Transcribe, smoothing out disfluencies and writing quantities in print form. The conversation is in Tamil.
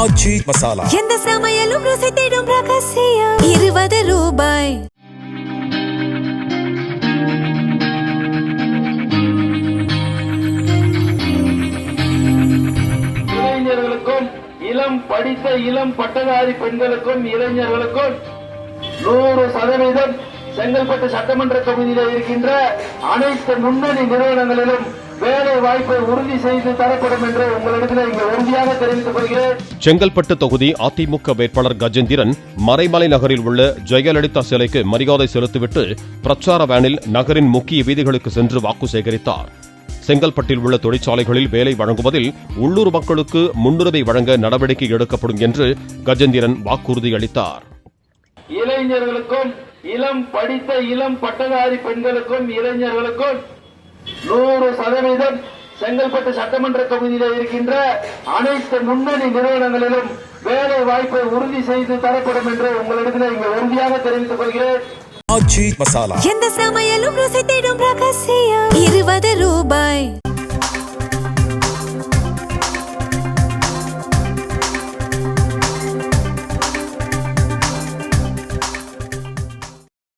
ஆச்சி மசாலா எந்த சமையலும் ருசி தேடும் ரகசியம் 20 ரூபாய். இளைஞர்களுக்கும் இளம் படித்த இளம் பட்டதாரி பெண்களுக்கும் இளைஞர்களுக்கும் 100% செங்கல்பட்டு சட்டமன்ற தொகுதியில் இருக்கின்ற அனைத்து முன்னணி நிறுவனங்களிலும் வேலை வாய்ப்பை உறுதி செய்து தரப்படும் என்று உங்களிடத்தில் இங்கு உறுதியாக தெரிவித்துக் கொள்கிறேன். செங்கல்பட்டு தொகுதி அதிமுக வேட்பாளர் கஜேந்திரன் மறைமலை நகரில் உள்ள ஜெயலலிதா சிலைக்கு மரியாதை செலுத்திவிட்டு பிரச்சார வேனில் நகரின் முக்கிய வீதிகளுக்கு சென்று வாக்கு சேகரித்தார். செங்கல்பட்டில் உள்ள தொழிற்சாலைகளில் வேலை வழங்குவதில் உள்ளூர் மக்களுக்கு முன்னுரிமை வழங்க நடவடிக்கை எடுக்கப்படும் என்று கஜேந்திரன் வாக்குறுதி அளித்தார். இளைஞர்களுக்கும் இளம் படித்த இளம் பட்டதாரி பெண்களுக்கும் இளைஞர்களுக்கும் 100% செங்கல்பட்டு சட்டமன்ற தொகுதியில் இருக்கின்ற அனைத்து முன்னணி நிறுவனங்களிலும் வேலை வாய்ப்பை உறுதி செய்து தரப்படும் என்று உங்களிடத்தில் இங்கு உறுதியாக தெரிவித்துக் கொள்கிறேன். ஆச்சி மசாலா எந்த சமையலும் ருசி தேடும் ரகசியம் 20 ரூபாய்.